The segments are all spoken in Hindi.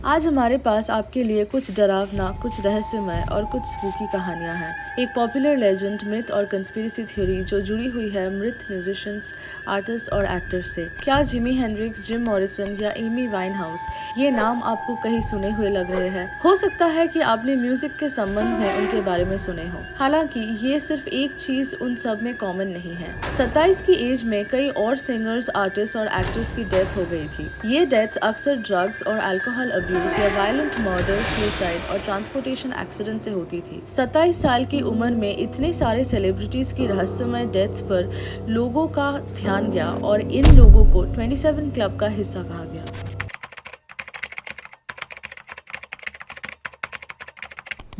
आज हमारे पास आपके लिए कुछ डरावना, कुछ रहस्यमय और कुछ स्पूकी कहानियां हैं। एक पॉपुलर लेजेंड, मिथ और कंस्पिरेसी थ्योरी जो जुड़ी हुई है मृत म्यूजिशियंस, आर्टिस्ट और एक्टर्स से। क्या जिमी हेंड्रिक्स, जिम मॉरिसन या एमी वाइनहाउस, ये नाम आपको कहीं सुने हुए लग रहे हैं? हो सकता है कि आपने म्यूजिक के संबंध में उनके बारे में सुने हो। हालांकि ये सिर्फ एक चीज उन सब में कॉमन नहीं है। 27 की एज में कई और सिंगर्स, आर्टिस्ट और एक्टर्स की डेथ हो गई थी। ये डेथ्स अक्सर ड्रग्स और अल्कोहल अब्यूज या वायलेंट मर्डर, सुसाइड और ट्रांसपोर्टेशन एक्सीडेंट से होती थी। 27 साल की उम्र में इतने सारे सेलिब्रिटीज की रहस्यमय डेथ्स पर लोगों का ध्यान गया और इन लोगों को 27 क्लब का हिस्सा कहा गया।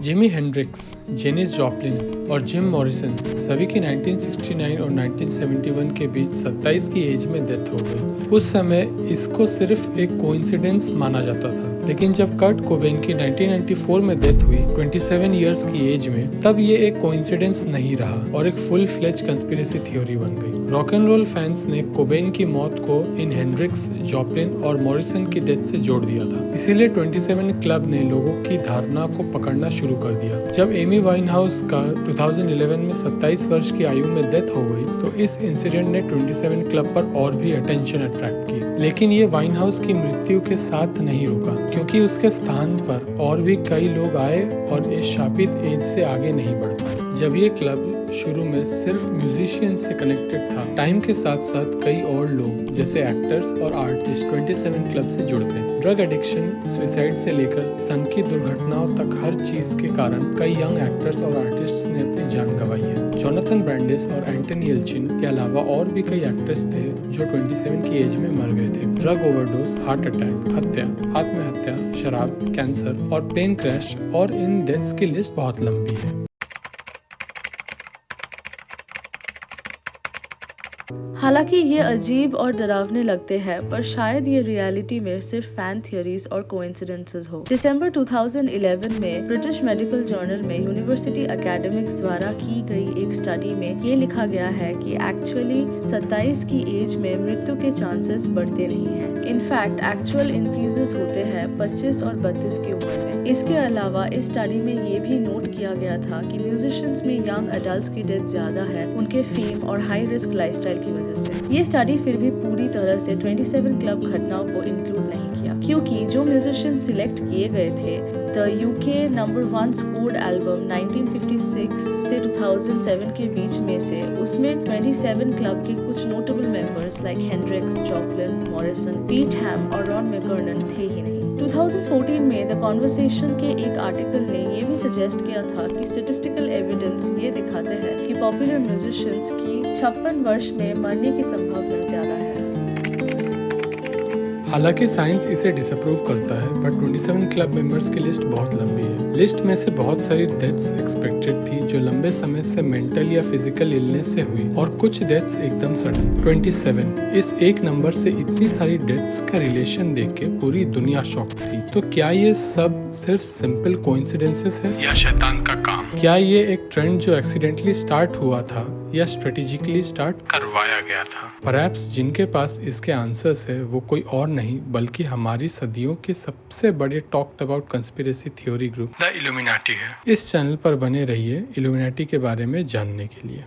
जिमी हेंड्रिक्स, जेनिस जॉपलिन और जिम मॉरिसन सभी की 1969 और 1971 के बीच 27 की एज में डेथ हो गई। उस समय इसको सिर्फ एक कोइंसिडेंस माना जाता था, लेकिन जब कर्ट कोबेन की 1994 में डेथ हुई 27 इयर्स की एज में, तब ये एक कोइंसिडेंस नहीं रहा और एक फुल फ्लेज कंस्पिरेसी थ्योरी बन गई। रॉक एंड रोल फैंस ने कोबेन की मौत को इन हेंड्रिक्स, जॉपलिन और मॉरिसन की डेथ से जोड़ दिया था। इसीलिए 27 क्लब ने लोगों की धारणा को पकड़ना शुरू कर दिया। जब एमी वाइनहाउस का 2011 में 27 वर्ष की आयु में डेथ हो गई, तो इस इंसिडेंट ने 27 क्लब पर और भी अटेंशन अट्रैक्ट की। लेकिन ये वाइनहाउस की मृत्यु के साथ नहीं रुका, क्योंकि उसके स्थान पर और भी कई लोग आए और इस शापित एज से आगे नहीं बढ़ पाए। जब ये क्लब शुरू में सिर्फ म्यूजिशियन से कनेक्टेड था, टाइम के साथ साथ कई और लोग जैसे एक्टर्स और आर्टिस्ट 27 क्लब से जुड़ते। ड्रग एडिक्शन, सुसाइड से लेकर संग की दुर्घटनाओं तक हर चीज के कारण कई यंग एक्टर्स और आर्टिस्ट्स ने अपनी जान गंवाई है। जोनाथन ब्रांडिस और एंटनी येल्चिन के अलावा और भी कई एक्टर्स थे जो 27 की एज में मर गए थे। ड्रग ओवरडोज, हार्ट अटैक, हत्या, आत्महत्या, शराब, कैंसर और प्लेन क्रैश, और इन डेथ्स की लिस्ट बहुत लंबी है। हालांकि ये अजीब और डरावने लगते हैं, पर शायद ये रियलिटी में सिर्फ फैन थियरीज और कोइंसिडेंसेस हो। दिसंबर 2011 में ब्रिटिश मेडिकल जर्नल में यूनिवर्सिटी एकेडमिक्स द्वारा की गई एक स्टडी में ये लिखा गया है कि एक्चुअली 27 की एज में मृत्यु के चांसेस बढ़ते नहीं हैं। इनफैक्ट एक्चुअल इंक्रीजेस होते हैं 25 और 32 की उम्र में। इसके अलावा इस स्टडी में ये भी नोट किया गया था कि म्यूजिशियंस में यंग अडल्ट की डेथ ज्यादा है, उनके फेम और हाई रिस्क लाइफस्टाइल की वजह से। ये स्टडी फिर भी पूरी तरह से 27 क्लब घटनाओं को इंक्लूड नहीं किया, क्योंकि जो म्यूजिशियन सिलेक्ट किए गए थे, the UK number 1 scored album 1956 से 2007 के बीच में से, उसमें 27 क्लब के कुछ notable members like Hendrix, Joplin, Morrison, Pete Ham और रॉन मैकर्नन थे ही नहीं। 2014 में द कॉन्वर्सेशन के एक आर्टिकल ने ये भी सजेस्ट किया था कि स्टैटिस्टिकल एविडेंस ये दिखाते हैं कि पॉपुलर म्यूजिशियंस की 56 वर्ष में मरने की संभावना ज्यादा है। हालांकि साइंस इसे डिसअप्रूव करता है, बट 27 क्लब मेंबर्स की लिस्ट बहुत लंबी है। लिस्ट में से बहुत सारी डेथ्स एक्सपेक्टेड थी जो लंबे समय से मेंटल या फिजिकल इलनेस से हुई, और कुछ डेथ्स एकदम सडन। 27 इस एक नंबर से इतनी सारी डेथ्स का रिलेशन देख के पूरी दुनिया शॉक थी। तो क्या ये सब सिर्फ सिंपल कोइंसिडेंसेस है या शैतान का काम? क्या ये एक ट्रेंड जो एक्सीडेंटली स्टार्ट हुआ था या स्ट्रेटेजिकली स्टार्ट करवाया गया था? परहैप्स जिनके पास इसके आंसर्स है वो कोई और नहीं बल्कि हमारी सदियों के सबसे बड़े talked about conspiracy theory group the illuminati है। इस चैनल पर बने रहिए इल्यूमिनाटी के बारे में जानने के लिए।